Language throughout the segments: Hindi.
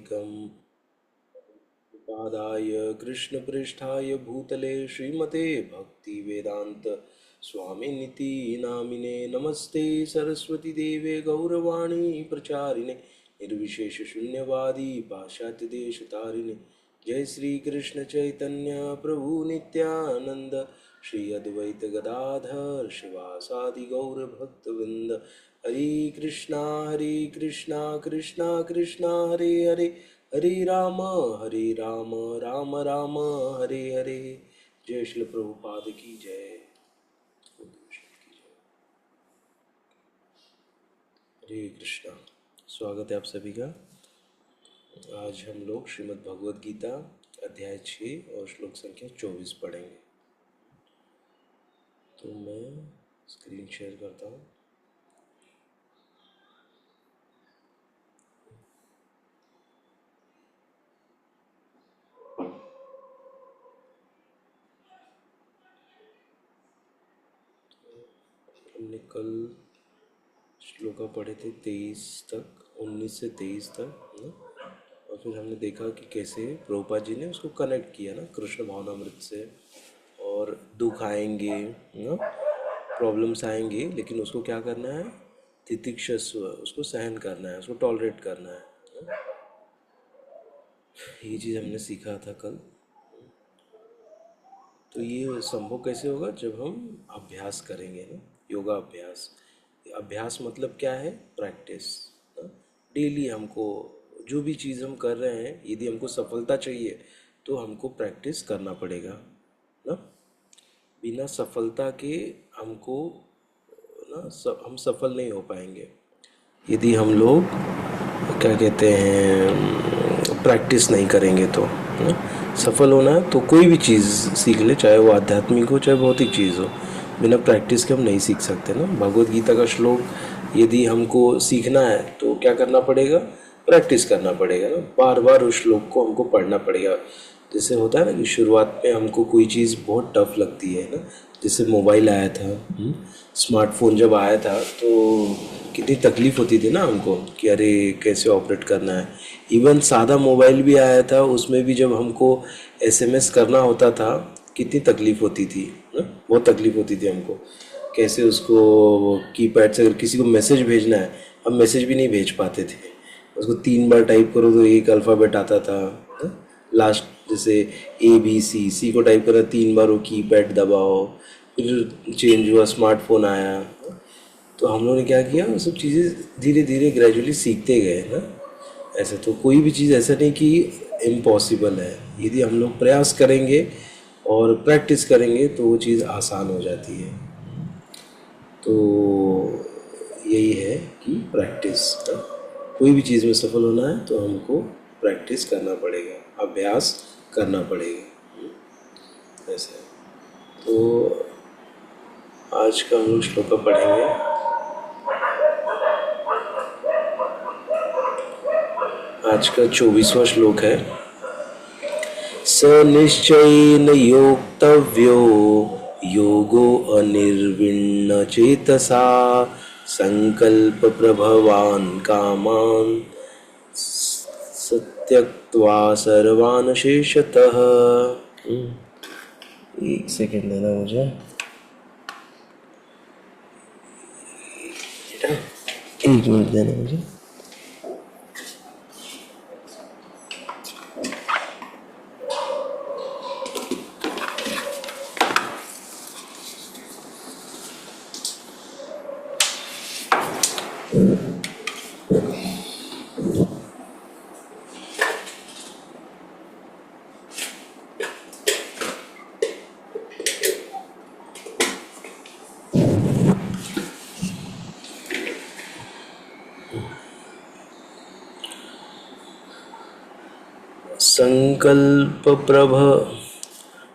साग्रजातमहंसभारतीयरूपमहामौलिकम् पादाय कृष्णपृष्ठाय भूतले श्रीमते भक्तिवेदान्त स्वामिनिति नामिने नमस्ते सरस्वती देवे गौरवाणी प्रचारिणे निर्विशेष शून्यवादी पाश्चात्यदेशतारिणे जय श्री कृष्ण चैतन्य प्रभु नित्यानंद श्री अद्वैत गदाधर शिवासादि गौर भक्तवृंद हरे कृष्णा कृष्णा कृष्णा हरे हरे हरे राम राम राम हरे हरे। जय श्री प्रभुपाद की जय। हरे कृष्णा। स्वागत है आप सभी का। आज हम लोग श्रीमद् भगवद गीता अध्याय 6 और श्लोक संख्या 24 पढ़ेंगे। तो मैं स्क्रीन शेयर करता हूँ। हमने कल श्लोका पढ़े थे 23 तक, 19 से 23 तक ना? और फिर हमने देखा कि कैसे प्रभुपाद जी ने उसको कनेक्ट किया ना कृष्ण भावनामृत से। और दुख आएंगे ना, प्रॉब्लम्स आएंगे, लेकिन उसको क्या करना है, तितिक्षस्व, उसको सहन करना है, उसको टॉलरेट करना है ना? ये चीज़ हमने सीखा था कल। तो ये संभव कैसे होगा, जब हम अभ्यास करेंगे ना, योगा अभ्यास। अभ्यास मतलब क्या है, प्रैक्टिस ना। डेली हमको जो भी चीज़ हम कर रहे हैं, यदि हमको सफलता चाहिए तो हमको प्रैक्टिस करना पड़ेगा ना। बिना सफलता के हमको ना हम सफल नहीं हो पाएंगे यदि हम लोग क्या कहते हैं प्रैक्टिस नहीं करेंगे तो ना। सफल होना है तो कोई भी चीज़ सीख ले, चाहे वो आध्यात्मिक हो चाहे भौतिक चीज़ हो, बिना प्रैक्टिस के हम नहीं सीख सकते ना। भगवद गीता का श्लोक यदि हमको सीखना है तो क्या करना पड़ेगा, प्रैक्टिस करना पड़ेगा ना। बार बार उस श्लोक को हमको पढ़ना पड़ेगा। जैसे होता है ना कि शुरुआत में हमको कोई चीज़ बहुत टफ लगती है ना। जैसे मोबाइल आया था, स्मार्टफोन जब आया था तो कितनी तकलीफ़ होती थी ना हमको कि अरे कैसे ऑपरेट करना है। इवन सादा मोबाइल भी आया था, उसमें भी जब हमको एसएमएस करना होता था कितनी तकलीफ़ होती थी ना। बहुत तकलीफ़ होती थी हमको, कैसे उसको कीपैड से अगर किसी को मैसेज भेजना है, हम मैसेज भी नहीं भेज पाते थे। उसको 3 बार टाइप करो तो एक अल्फ़ाबेट आता था ना? लास्ट जैसे सी को टाइप करा 3 बार, वो कीपैड दबाओ, फिर चेंज हुआ, स्मार्टफोन आया। तो हम लोगों ने क्या किया, वो सब चीज़ें धीरे धीरे ग्रेजुअली सीखते गए ना। ऐसे तो कोई भी चीज़ ऐसा नहीं कि इम्पॉसिबल है। यदि हम लोग प्रयास करेंगे और प्रैक्टिस करेंगे तो वो चीज़ आसान हो जाती है। तो यही है कि प्रैक्टिस, कोई भी चीज़ में सफल होना है तो हमको प्रैक्टिस करना पड़ेगा, अभ्यास करना पड़ेगा। ऐसे तो आज का हम लोग श्लोक पढ़ेंगे। आज का 24वां श्लोक है। स निश्चयेन योक्तव्यो योगो अनिर्विण्ण चेतसा संकल्प प्रभवान कामान सत्यक्त्वा सर्वान् शेषतः। एक सेकेंड देना मुझे, एक मिनट देना मुझे।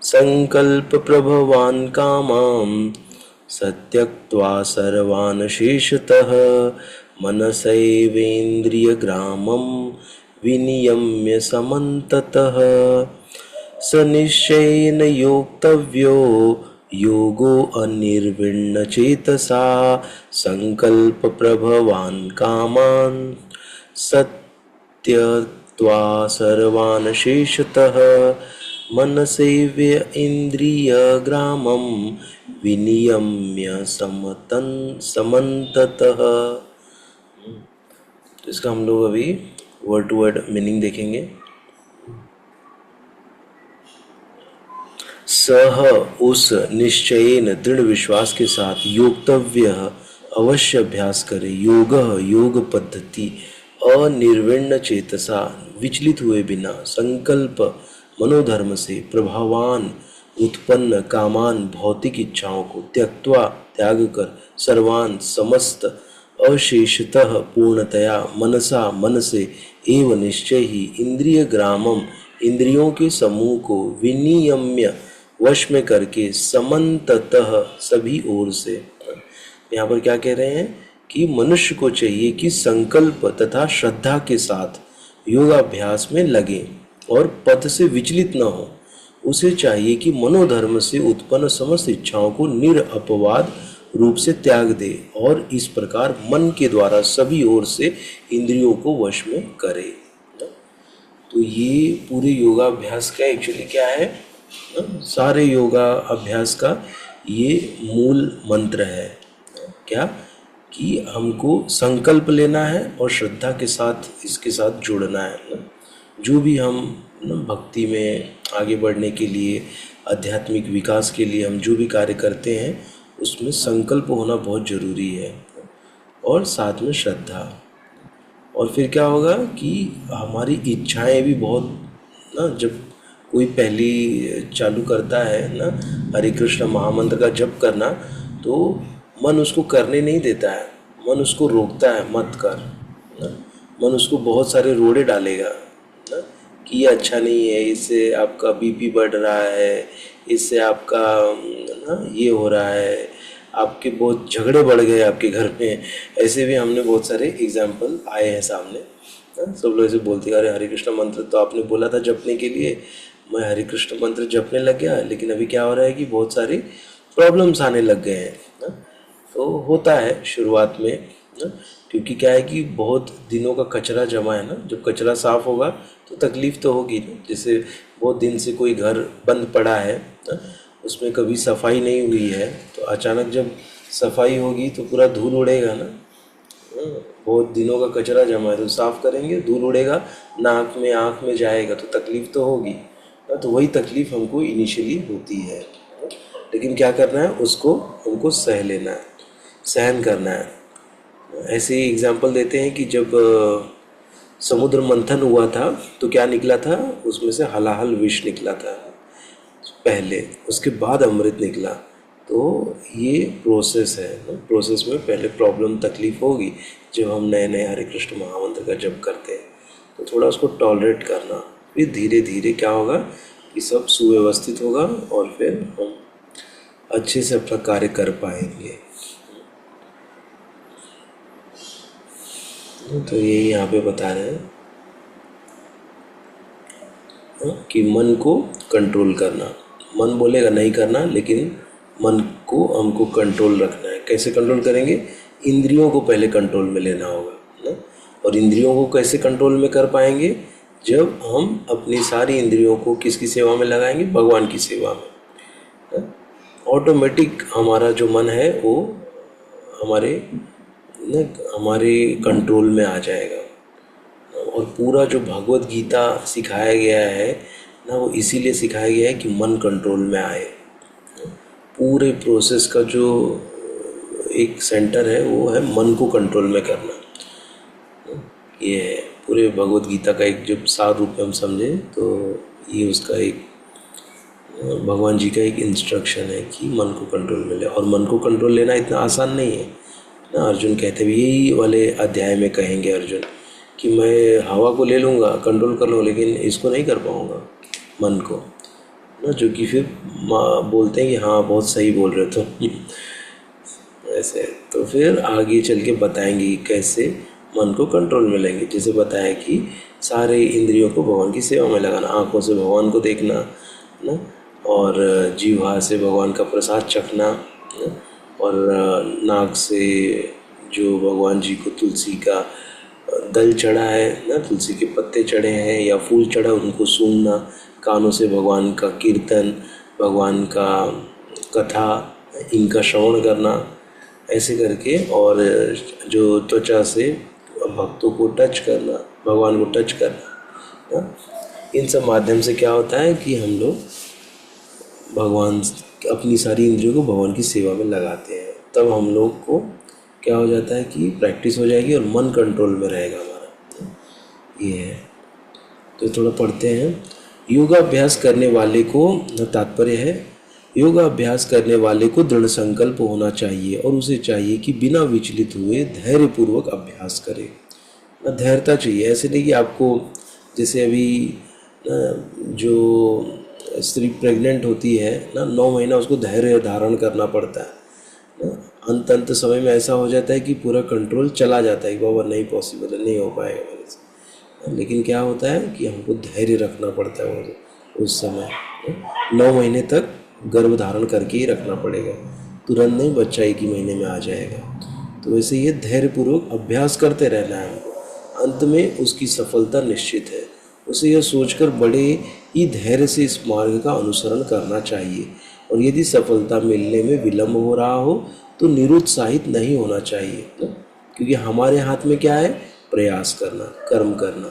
संकल्प प्रभवान कामां सत्यक्त्वा सर्वान् शेषतः मनसैवेन्द्रियग्रामं विनियम्य समन्ततः। स निश्चयेन योक्तव्यो योगो अनिर्विण्ण चेतसा संकल्प प्रभवान कामान् त्वा सर्वान् शेषतः मनसेव्य इन्द्रियग्रामं विनियम्य समन्ततः। तो इसका हम लोग अभी वर्ड टू वर्ड मीनिंग देखेंगे। सह उस निश्चयेन दृढ़ विश्वास के साथ योक्तव्य अवश्य अभ्यास करे। योग योग पद्धति अनिर्विण्ण चेतसा विचलित हुए बिना संकल्प मनोधर्म से प्रभावान उत्पन्न कामान भौतिक इच्छाओं को त्यक्त्वा त्याग कर सर्वान समस्त अशेषतः पूर्णतया मनसा मन से एव निश्चय ही इंद्रिय ग्रामम इंद्रियों के समूह को विनियम्य वश में करके समन्ततः सभी ओर से। यहाँ पर क्या कह रहे हैं कि मनुष्य को चाहिए कि संकल्प तथा श्रद्धा के साथ योगाभ्यास में लगे और पथ से विचलित न हो। उसे चाहिए कि मनोधर्म से उत्पन्न समस्त इच्छाओं को निरअपवाद रूप से त्याग दे और इस प्रकार मन के द्वारा सभी ओर से इंद्रियों को वश में करे। तो ये पूरे योगाभ्यास का एक्चुअली क्या है, सारे योगा अभ्यास का ये मूल मंत्र है। क्या कि हमको संकल्प लेना है और श्रद्धा के साथ इसके साथ जुड़ना है। जो भी हम भक्ति में आगे बढ़ने के लिए, आध्यात्मिक विकास के लिए हम जो भी कार्य करते हैं उसमें संकल्प होना बहुत ज़रूरी है और साथ में श्रद्धा। और फिर क्या होगा कि हमारी इच्छाएं भी बहुत जब कोई पहली चालू करता है हरे कृष्ण महामंत्र का जप करना, तो मन उसको करने नहीं देता है, मन उसको रोकता है, मत कर मन उसको बहुत सारे रोड़े डालेगा कि ये अच्छा नहीं है, इससे आपका बीपी बढ़ रहा है, इससे आपका ये हो रहा है, आपके बहुत झगड़े बढ़ गए आपके घर में। ऐसे भी हमने बहुत सारे एग्जाम्पल आए हैं सामने। सब लोग ऐसे बोलते हैं, अरे हरे कृष्ण मंत्र तो आपने बोला था जपने के लिए, मैं हरे कृष्ण मंत्र जपने लग गया, लेकिन अभी क्या हो रहा है कि बहुत सारी प्रॉब्लम्स आने लग गए हैं। तो होता है शुरुआत में क्योंकि क्या है कि बहुत दिनों का कचरा जमा है जब कचरा साफ होगा तो तकलीफ़ तो होगी जैसे बहुत दिन से कोई घर बंद पड़ा है उसमें कभी सफाई नहीं हुई है, तो अचानक जब सफाई होगी तो पूरा धूल उड़ेगा बहुत दिनों का कचरा जमा है तो साफ़ करेंगे, धूल उड़ेगा, नाक में आँख में जाएगा तो तकलीफ़ तो होगी तो वही तकलीफ़ हमको इनिशियली होती है। लेकिन क्या करना है, उसको हमको सह लेना है, सहन करना है। ऐसे ही एग्जाम्पल देते हैं कि जब समुद्र मंथन हुआ था तो क्या निकला था, उसमें से हलाहल विष निकला था पहले, उसके बाद अमृत निकला। तो ये प्रोसेस है, प्रोसेस में पहले प्रॉब्लम तकलीफ़ होगी जब हम नए नए हरे कृष्ण महामंत्र का जप करते हैं, तो थोड़ा उसको टॉलरेट करना, फिर धीरे धीरे क्या होगा कि सब सुव्यवस्थित होगा और फिर हम अच्छे से अपना कार्य कर पाएंगे। तो ये यहाँ पे बता रहे हैं कि मन को कंट्रोल करना, मन बोलेगा नहीं करना, लेकिन मन को हमको कंट्रोल रखना है। कैसे कंट्रोल करेंगे, इंद्रियों को पहले कंट्रोल में लेना होगा और इंद्रियों को कैसे कंट्रोल में कर पाएंगे, जब हम अपनी सारी इंद्रियों को किसकी सेवा में लगाएंगे, भगवान की सेवा में। ऑटोमेटिक हमारा जो मन है वो हमारे कंट्रोल में आ जाएगा। और पूरा जो भगवत गीता सिखाया गया है वो इसीलिए सिखाया गया है कि मन कंट्रोल में आए। पूरे प्रोसेस का जो एक सेंटर है वो है मन को कंट्रोल में करना। ये है पूरे भगवत गीता का एक जब सार रूप में हम समझे तो ये उसका एक भगवान जी का एक इंस्ट्रक्शन है कि मन को कंट्रोल में ले। और मन को कंट्रोल लेना इतना आसान नहीं है अर्जुन कहते भी यही वाले अध्याय में कहेंगे अर्जुन कि मैं हवा को ले लूँगा, कंट्रोल कर लूँ, लेकिन इसको नहीं कर पाऊँगा मन को जो कि फिर बोलते हैं कि हाँ बहुत सही बोल रहे तुम ऐसे। तो फिर आगे चल के बताएंगे कि कैसे मन को कंट्रोल में लेंगे। जैसे बताया कि सारे इंद्रियों को भगवान की सेवा में लगाना, आँखों से भगवान को देखना और जीवा से भगवान का प्रसाद चखना और नाक से जो भगवान जी को तुलसी का दल चढ़ा है ना, तुलसी के पत्ते चढ़े हैं या फूल चढ़ा, उनको सूंघना, कानों से भगवान का कीर्तन, भगवान का कथा, इनका श्रवण करना, ऐसे करके, और जो त्वचा से भक्तों को टच करना, भगवान को टच करना, ना, इन सब माध्यम से क्या होता है कि हम लोग भगवान, अपनी सारी इंद्रियों को भगवान की सेवा में लगाते हैं। तब हम लोग को क्या हो जाता है कि प्रैक्टिस हो जाएगी और मन कंट्रोल में रहेगा हमारा। ये है। तो थोड़ा पढ़ते हैं। योगाभ्यास करने वाले को, तात्पर्य है, योगाभ्यास करने वाले को दृढ़ संकल्प होना चाहिए और उसे चाहिए कि बिना विचलित हुए धैर्यपूर्वक अभ्यास करे। धैर्यता चाहिए। ऐसे नहीं कि आपको, जैसे अभी जो स्त्री प्रेग्नेंट होती है ना, 9 महीना उसको धैर्य धारण करना पड़ता है ना। अंत समय में ऐसा हो जाता है कि पूरा कंट्रोल चला जाता है कि बाबा नहीं पॉसिबल है, नहीं हो पाएगा मेरे से। लेकिन क्या होता है कि हमको धैर्य रखना पड़ता है उस समय। 9 महीने तक गर्भ धारण करके ही रखना पड़ेगा, तुरंत नहीं बच्चा 1 ही महीने में आ जाएगा। तो वैसे ये धैर्यपूर्वक अभ्यास करते रहना है हमको, अंत में उसकी सफलता निश्चित है। उसे यह सोचकर बड़े ही धैर्य से इस मार्ग का अनुसरण करना चाहिए, और यदि सफलता मिलने में विलंब हो रहा हो तो निरुत्साहित नहीं होना चाहिए ना? क्योंकि हमारे हाथ में क्या है? प्रयास करना, कर्म करना।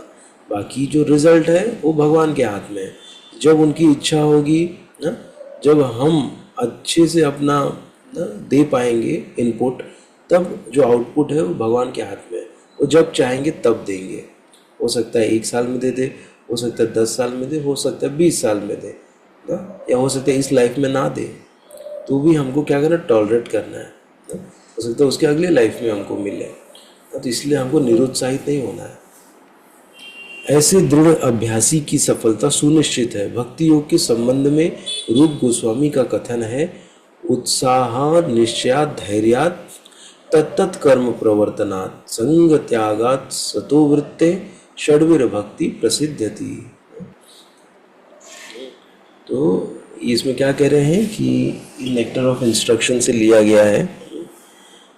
बाकी जो रिजल्ट है वो भगवान के हाथ में है। जब उनकी इच्छा होगी ना, जब हम अच्छे से अपना ना दे पाएंगे इनपुट, तब जो आउटपुट है वो भगवान के हाथ में है। वो जब चाहेंगे तब देंगे। हो सकता है 1 साल में दे दे, हो सकता है 10 साल में दे, हो सकता है 20 साल में दे ना, या हो सकता है इस लाइफ में ना दे, तो भी हमको क्या करना, टॉलरेट करना है ना? हो सकता है उसके अगले लाइफ में हमको मिले ना, तो इसलिए हमको निरुत्साहित नहीं होना है। ऐसे दृढ़ अभ्यासी की सफलता सुनिश्चित है। भक्ति योग के संबंध में रूप गोस्वामी का कथन है, उत्साह निश्चयात धैर्यात तत्त कर्म प्रवर्तनात् संग त्यागात् सतो वृत्ते षड्वीर भक्ति प्रसिद्धति। तो इसमें क्या कह रहे हैं कि नेक्टर ऑफ इंस्ट्रक्शन से लिया गया है,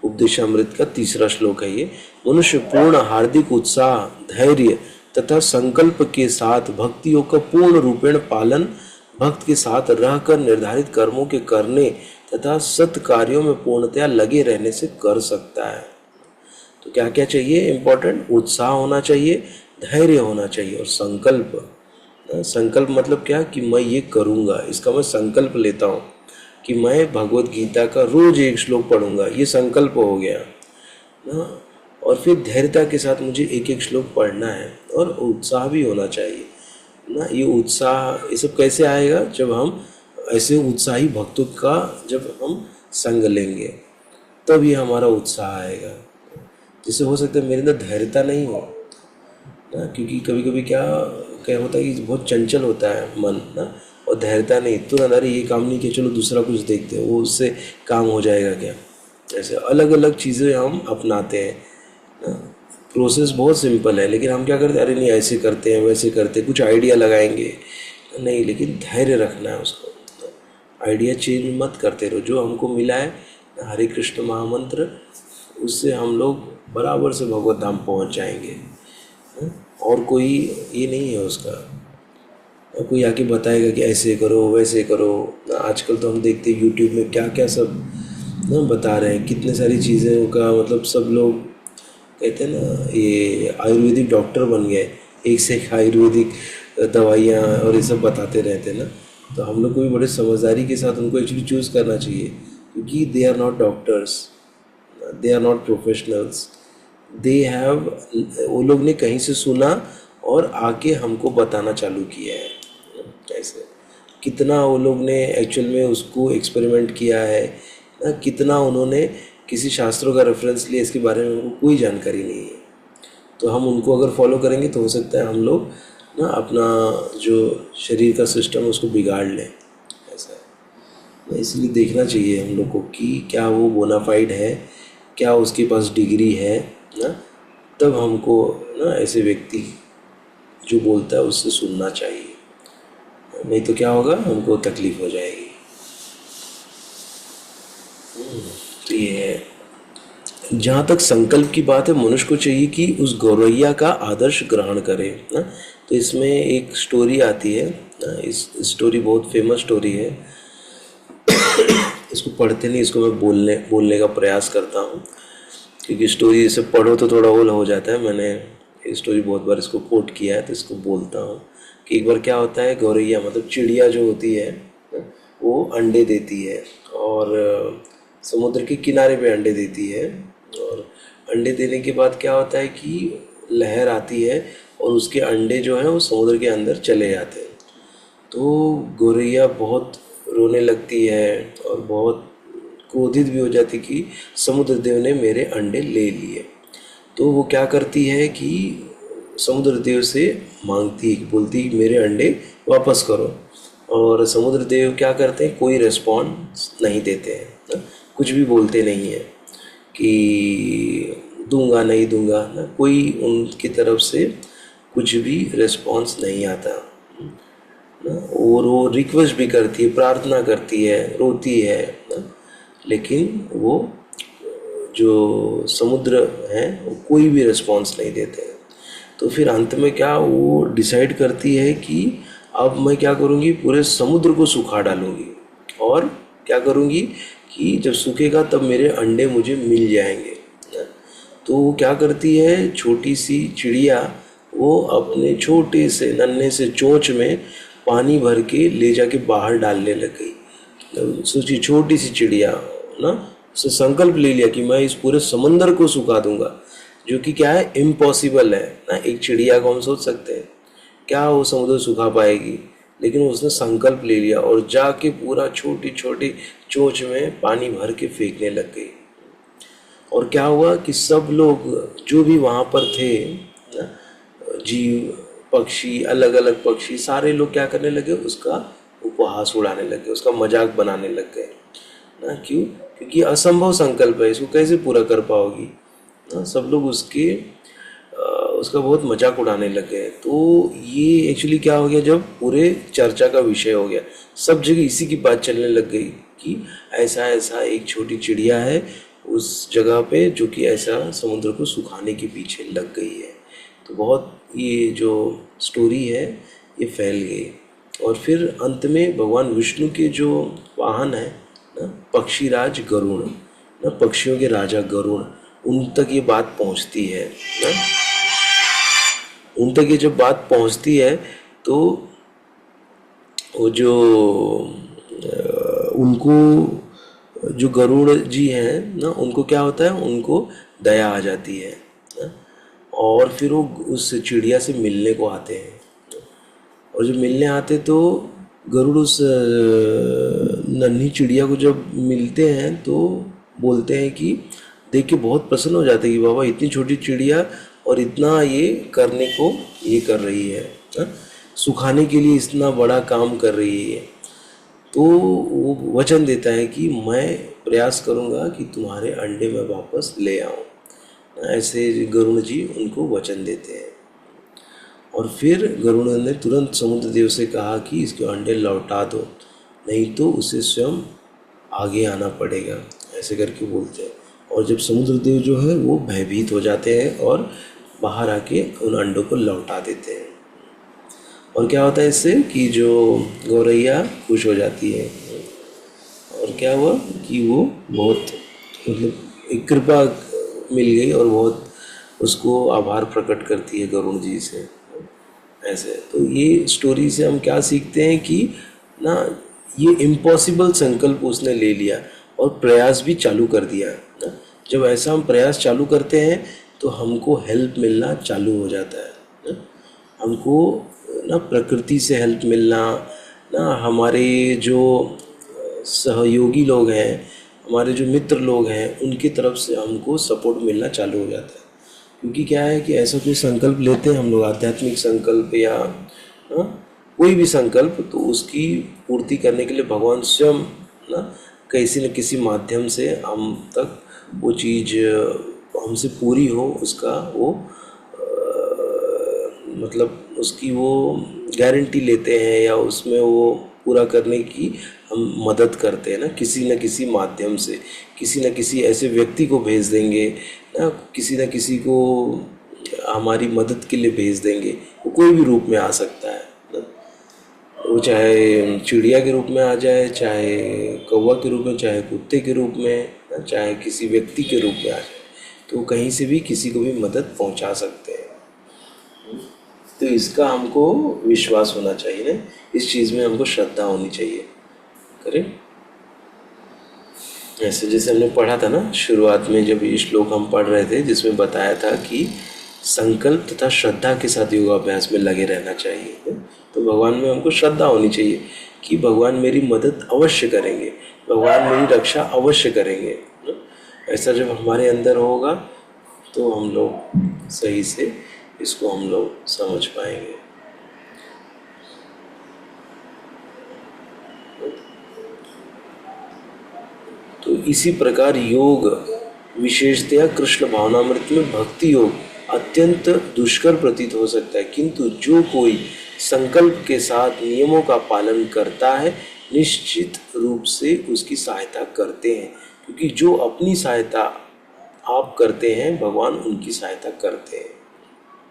उपदेशामृत का 3रा श्लोक है ये। मनुष्य पूर्ण हार्दिक उत्साह, धैर्य तथा संकल्प के साथ भक्तियों का पूर्ण रूपेण पालन, भक्त के साथ रहकर निर्धारित कर्मों के करने तथा सत् कार्यों में पूर्णतया लगे रहने से कर सकता है। तो क्या क्या चाहिए? इम्पोर्टेंट, उत्साह होना चाहिए, धैर्य होना चाहिए और संकल्प। संकल्प मतलब क्या कि मैं ये करूँगा, इसका मैं संकल्प लेता हूँ कि मैं भगवत गीता का रोज 1 श्लोक पढ़ूंगा, ये संकल्प हो गया ना। और फिर धैर्यता के साथ मुझे 1 श्लोक पढ़ना है, और उत्साह भी होना चाहिए ना। ये उत्साह, ये सब कैसे आएगा? जब हम ऐसे उत्साही भक्तों का जब हम संग लेंगे, तब ये हमारा उत्साह आएगा। जिससे हो सकता है मेरे अंदर धैर्यता नहीं हो ना, क्योंकि कभी कभी क्या होता है कि बहुत चंचल होता है मन ना, और धैर्यता नहीं, तुरंत अरे ये काम नहीं किया, चलो दूसरा कुछ देखते हैं, वो उससे काम हो जाएगा क्या। ऐसे अलग अलग चीज़ें हम अपनाते हैं ना। प्रोसेस बहुत सिंपल है, लेकिन हम क्या करते हैं, अरे नहीं ऐसे करते हैं, वैसे करते हैं, कुछ आइडिया लगाएंगे नहीं, लेकिन धैर्य रखना है उसको। आइडिया चेंज मत करते रहो। जो हमको मिला है हरे कृष्ण महामंत्र, उससे हम लोग बराबर से भगवत धाम पहुँच जाएंगे। और कोई ये नहीं है उसका, कोई आके बताएगा कि ऐसे करो वैसे करो। आजकल तो हम देखते हैं यूट्यूब में क्या क्या सब ना बता रहे हैं, कितने सारी चीज़ें का मतलब सब लोग कहते हैं ना, ये आयुर्वेदिक डॉक्टर बन गए, एक से एक आयुर्वेदिक दवाइयाँ और ये सब बताते रहते हैं ना। तो हम लोग को भी बड़े समझदारी के साथ उनको एक्चुअली चूज़ करना चाहिए, क्योंकि they are not doctors, they are not professionals, they have, वो लोग ने कहीं से सुना और आके हमको बताना चालू किया है। कैसे, कितना वो लोग ने एक्चुअल में उसको एक्सपेरिमेंट किया है ना, कितना उन्होंने किसी शास्त्रों का रेफरेंस लिया, इसके बारे में उनको कोई जानकारी नहीं है। तो हम उनको अगर फॉलो करेंगे तो हो सकता है हम लोग ना अपना जो शरीर का सिस्टम उसको बिगाड़ लें। ऐसा है, इसलिए देखना चाहिए हम लोग को कि क्या वो बोनाफाइड है, क्या उसके पास डिग्री है ना। तब हमको ना ऐसे व्यक्ति जो बोलता है उससे सुनना चाहिए, नहीं तो क्या होगा, हमको तकलीफ हो जाएगी। तो ये है, जहाँ तक संकल्प की बात है, मनुष्य को चाहिए कि उस गौरैया का आदर्श ग्रहण करे ना। तो इसमें एक स्टोरी आती है ना, इस स्टोरी बहुत फेमस स्टोरी है। इसको पढ़ते नहीं, इसको मैं बोलने का प्रयास करता हूँ, क्योंकि स्टोरी इसे पढ़ो तो थोड़ा ओल हो जाता है। मैंने ये स्टोरी बहुत बार इसको कोट किया है, तो इसको बोलता हूँ कि एक बार क्या होता है, गौरैया मतलब चिड़िया जो होती है वो अंडे देती है, और समुद्र के किनारे पे अंडे देती है। और अंडे देने के बाद क्या होता है कि लहर आती है और उसके अंडे जो हैं वो समुद्र के अंदर चले जाते हैं। तो गौरैया बहुत रोने लगती है और बहुत क्रोधित भी हो जाती कि समुद्र देव ने मेरे अंडे ले लिए। तो वो क्या करती है कि समुद्र देव से मांगती है, बोलती है मेरे अंडे वापस करो। और समुद्र देव क्या करते हैं, कोई रिस्पॉन्स नहीं देते हैं ना, कुछ भी बोलते नहीं है कि दूंगा नहीं दूंगा ना, कोई उनकी तरफ से कुछ भी रिस्पॉन्स नहीं आता ना। और वो रिक्वेस्ट भी करती है, प्रार्थना करती है, रोती है ना, लेकिन वो जो समुद्र हैं वो कोई भी रिस्पॉन्स नहीं देते हैं। तो फिर अंत में क्या वो डिसाइड करती है कि अब मैं क्या करूँगी, पूरे समुद्र को सुखा डालूँगी, और क्या करूँगी कि जब सूखेगा तब मेरे अंडे मुझे मिल जाएंगे। तो वो क्या करती है, छोटी सी चिड़िया वो अपने छोटे से नन्हे से चोंच में पानी भर के ले जाके बाहर डालने लग गई। सोचिए, छोटी सी चिड़िया ना, उसने संकल्प ले लिया कि मैं इस पूरे समंदर को सुखा दूंगा, जो कि क्या है, इम्पॉसिबल है ना। एक चिड़िया को हम सोच सकते हैं क्या वो समुद्र सुखा पाएगी, लेकिन उसने संकल्प ले लिया और जाके पूरा छोटी छोटी चोंच में पानी भर के फेंकने लग गई। और क्या हुआ कि सब लोग जो भी वहाँ पर थे ना, जीव पक्षी, अलग अलग पक्षी, सारे लोग क्या करने लगे, उसका उपहास उड़ाने लगे, उसका मजाक बनाने लग गए ना। क्यों? क्योंकि असंभव संकल्प है, इसको कैसे पूरा कर पाओगी ना। सब लोग उसका बहुत मजाक उड़ाने लग गए। तो ये एक्चुअली क्या हो गया, जब पूरे चर्चा का विषय हो गया, सब जगह इसी की बात चलने लग गई कि ऐसा ऐसा एक छोटी चिड़िया है उस जगह पे जो कि ऐसा समुद्र को सुखाने के पीछे लग गई है। तो बहुत ये जो स्टोरी है ये फैल गई। और फिर अंत में भगवान विष्णु के जो वाहन है ना, पक्षीराज गरुड़ ना, पक्षियों के राजा गरुड़, उन तक ये बात पहुंचती है ना। उन तक ये जब बात पहुंचती है तो वो जो उनको जो गरुड़ जी हैं ना, उनको क्या होता है, उनको दया आ जाती है ना। और फिर वो उस चिड़िया से मिलने को आते हैं। और जब मिलने आते तो गरुड़ उस नन्ही चिड़िया को जब मिलते हैं तो बोलते हैं कि देख के बहुत प्रसन्न हो जाते हैं कि बाबा इतनी छोटी चिड़िया और इतना ये करने को ये कर रही है ना? सुखाने के लिए इतना बड़ा काम कर रही है। तो वो वचन देता है कि मैं प्रयास करूँगा कि तुम्हारे अंडे में वापस ले आऊँ। ऐसे गरुड़ जी उनको वचन देते हैं। और फिर गरुड़ ने तुरंत समुद्र देव से कहा कि इसके अंडे लौटा दो, नहीं तो उसे स्वयं आगे आना पड़ेगा, ऐसे करके बोलते हैं। और जब समुद्र देव जो है वो भयभीत हो जाते हैं और बाहर आके उन अंडों को लौटा देते हैं। और क्या होता है इससे कि जो गौरैया खुश हो जाती है। और क्या हुआ कि वो बहुत मतलब एक कृपा मिल गई और बहुत उसको आभार प्रकट करती है गरुड़ जी से ऐसे। तो ये स्टोरी से हम क्या सीखते हैं कि ना, ये इम्पॉसिबल संकल्प उसने ले लिया और प्रयास भी चालू कर दिया ना। जब ऐसा हम प्रयास चालू करते हैं तो हमको हेल्प मिलना चालू हो जाता है ना। हमको ना प्रकृति से हेल्प मिलना ना, हमारे जो सहयोगी लोग हैं, हमारे जो मित्र लोग हैं, उनकी तरफ से हमको सपोर्ट मिलना चालू हो जाता है। क्योंकि क्या है कि ऐसा कोई संकल्प लेते हैं हम लोग, आध्यात्मिक संकल्प या कोई भी संकल्प, तो उसकी पूर्ति करने के लिए भगवान स्वयं ना किसी न किसी माध्यम से हम तक वो चीज़ हमसे पूरी हो, उसका वो मतलब उसकी वो गारंटी लेते हैं या उसमें वो पूरा करने की हम मदद करते हैं ना, किसी न किसी माध्यम से, किसी न किसी ऐसे व्यक्ति को भेज देंगे ना, किसी न किसी को हमारी मदद के लिए भेज देंगे। वो कोई भी रूप में आ सकता है ना, वो चाहे चिड़िया के रूप में आ जाए, चाहे कौवा के रूप में, चाहे कुत्ते के रूप में, चाहे किसी व्यक्ति के रूप में आ जाए, तो कहीं से भी किसी को भी मदद पहुंचा सकते हैं। तो इसका हमको विश्वास होना चाहिए ना, इस चीज़ में हमको श्रद्धा होनी चाहिए। करेक्ट। ऐसे जैसे हमने पढ़ा था ना शुरुआत में, जब ये श्लोक हम पढ़ रहे थे, जिसमें बताया था कि संकल्प तथा श्रद्धा के साथ योगाभ्यास में लगे रहना चाहिए। तो भगवान में हमको श्रद्धा होनी चाहिए कि भगवान मेरी मदद अवश्य करेंगे, भगवान मेरी रक्षा अवश्य करेंगे। ऐसा जब हमारे अंदर होगा तो हम लोग सही से इसको हम लोग समझ पाएंगे। तो इसी प्रकार योग, विशेषतया कृष्ण भावनामृत में भक्ति योग अत्यंत दुष्कर प्रतीत हो सकता है, किंतु जो कोई संकल्प के साथ नियमों का पालन करता है निश्चित रूप से उसकी सहायता करते हैं, क्योंकि जो अपनी सहायता आप करते हैं भगवान उनकी सहायता करते हैं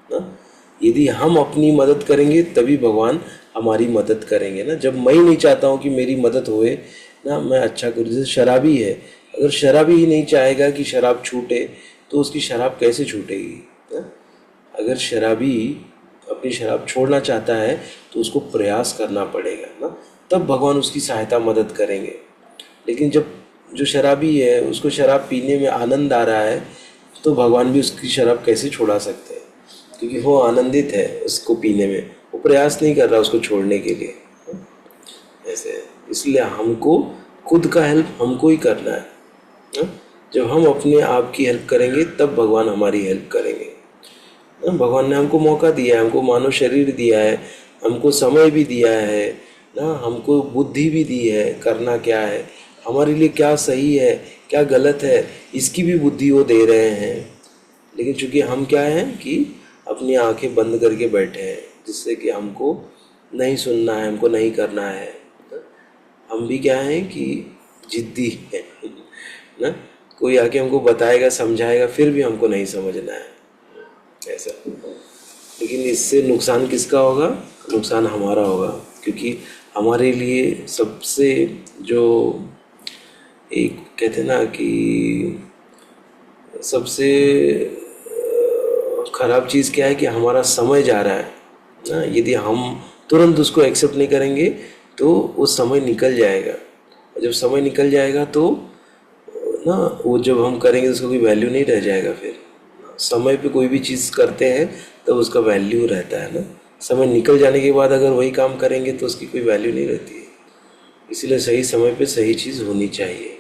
ना। यदि हम अपनी मदद करेंगे तभी भगवान हमारी मदद करेंगे ना। जब मैं ही नहीं चाहता हूँ कि मेरी मदद होए ना, मैं अच्छा करूँ, जैसे शराबी है, अगर शराबी ही नहीं चाहेगा कि शराब छूटे तो उसकी शराब कैसे छूटेगी ना? अगर शराबी अपनी शराब छोड़ना चाहता है तो उसको प्रयास करना पड़ेगा ना, तब भगवान उसकी सहायता मदद करेंगे। लेकिन जब जो शराबी है उसको शराब पीने में आनंद आ रहा है तो भगवान भी उसकी शराब कैसे छोड़ा सकते हैं, क्योंकि वो आनंदित है उसको पीने में, वो प्रयास नहीं कर रहा उसको छोड़ने के लिए। ऐसे है, इसलिए हमको खुद का हेल्प हमको ही करना है। जब हम अपने आप की हेल्प करेंगे तब भगवान हमारी हेल्प करेंगे। भगवान ने हमको मौका दिया है, हमको मानव शरीर दिया है, हमको समय भी दिया है ना, हमको बुद्धि भी दी है, करना क्या है, हमारे लिए क्या सही है क्या गलत है, इसकी भी बुद्धि वो दे रहे हैं। लेकिन चूंकि हम क्या हैं कि अपनी आंखें बंद करके बैठे हैं, जिससे कि हमको नहीं सुनना है, हमको नहीं करना है। हम भी क्या हैं कि जिद्दी है ना, कोई आके हमको बताएगा समझाएगा फिर भी हमको नहीं समझना है ऐसा। लेकिन इससे नुकसान किसका होगा? नुकसान हमारा होगा, क्योंकि हमारे लिए सबसे जो एक कहते हैं ना कि सबसे ख़राब चीज़ क्या है कि हमारा समय जा रहा है ना। यदि हम तुरंत उसको एक्सेप्ट नहीं करेंगे तो वो समय निकल जाएगा, और जब समय निकल जाएगा तो ना वो जब हम करेंगे तो उसका कोई वैल्यू नहीं रह जाएगा। फिर समय पे कोई भी चीज़ करते हैं तब उसका वैल्यू रहता है ना। समय निकल जाने के बाद अगर वही काम करेंगे तो उसकी कोई वैल्यू नहीं रहती है। इसलिए सही समय पे सही चीज़ होनी चाहिए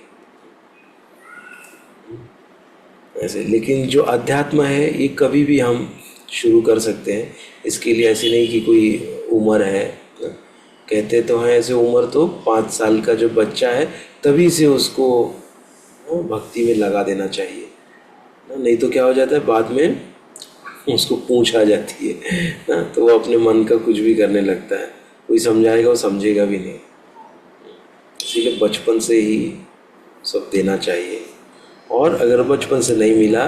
ऐसे। लेकिन जो अध्यात्म है ये कभी भी हम शुरू कर सकते हैं, इसके लिए ऐसे नहीं कि कोई उम्र है। कहते तो हैं ऐसे उम्र तो 5 साल का जो बच्चा है तभी से उसको भक्ति में लगा देना चाहिए, नहीं तो क्या हो जाता है बाद में उसको पूंछ आ जाती है ना, तो वो अपने मन का कुछ भी करने लगता है, कोई समझाएगा वो समझेगा भी नहीं। इसीलिए बचपन से ही सब देना चाहिए। और अगर बचपन से नहीं मिला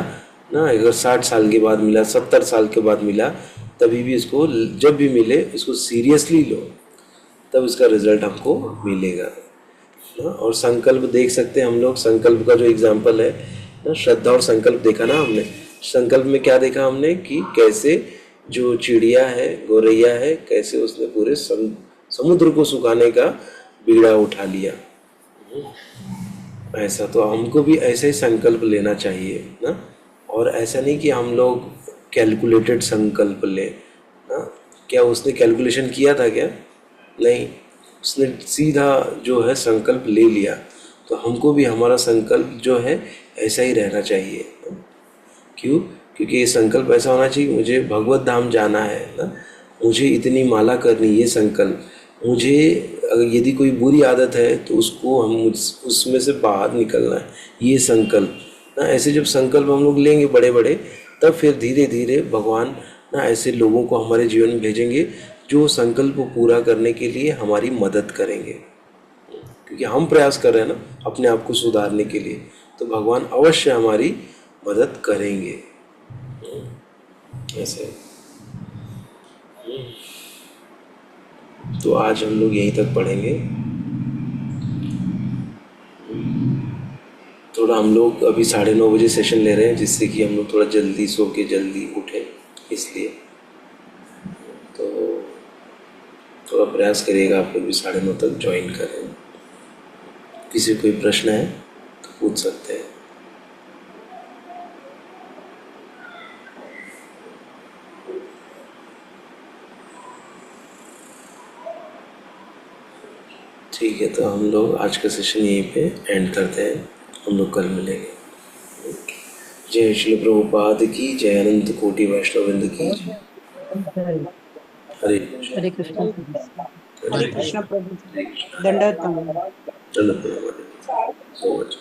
ना, अगर 60 साल के बाद मिला, 70 साल के बाद मिला, तभी भी इसको जब भी मिले इसको सीरियसली लो, तब इसका रिजल्ट हमको मिलेगा ना। और संकल्प देख सकते हैं हम लोग, संकल्प का जो एग्जाम्पल है ना, श्रद्धा और संकल्प देखा ना हमने। संकल्प में क्या देखा हमने कि कैसे जो चिड़िया है, गौरैया है, कैसे उसने पूरे समुद्र को सुखाने का बीड़ा उठा लिया। ऐसा तो हमको भी ऐसे ही संकल्प लेना चाहिए ना। और ऐसा नहीं कि हम लोग कैलकुलेटेड संकल्प ले ना। क्या उसने कैलकुलेशन किया था क्या? नहीं, उसने सीधा जो है संकल्प ले लिया। तो हमको भी हमारा संकल्प जो है ऐसा ही रहना चाहिए। क्यों? क्योंकि ये संकल्प ऐसा होना चाहिए, मुझे भगवत धाम जाना है ना, मुझे इतनी माला करनी, ये संकल्प। मुझे अगर यदि कोई बुरी आदत है तो उसको हम उसमें से बाहर निकलना है, ये संकल्प ना। ऐसे जब संकल्प हम लोग लेंगे बड़े बड़े, तब फिर धीरे धीरे भगवान ना ऐसे लोगों को हमारे जीवन में भेजेंगे जो संकल्प पूरा करने के लिए हमारी मदद करेंगे, क्योंकि हम प्रयास कर रहे हैं ना अपने आप को सुधारने के लिए, तो भगवान अवश्य हमारी मदद करेंगे। ऐसे तो आज हम लोग यहीं तक पढ़ेंगे। थोड़ा हम लोग अभी 9:30 बजे सेशन ले रहे हैं, जिससे कि हम लोग थोड़ा जल्दी सो के जल्दी उठें, इसलिए तो थोड़ा प्रयास करिएगा आप लोग भी 9:30 तक ज्वाइन करें। किसी को कोई प्रश्न है तो पूछ सकते हैं। ठीक है, तो हम लोग आज का सेशन यहीं पे एंड करते हैं, हम लोग कल मिलेंगे। जय श्री प्रभुपाद की जय, अनंत कोटि वैष्णववृंद की जय। हरे कृष्ण। हरे कृष्ण। हरे कृष्ण प्रभु जी, दंडवत प्रणाम। धन्यवाद सो मच।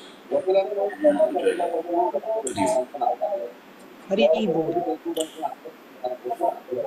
हरि बोल।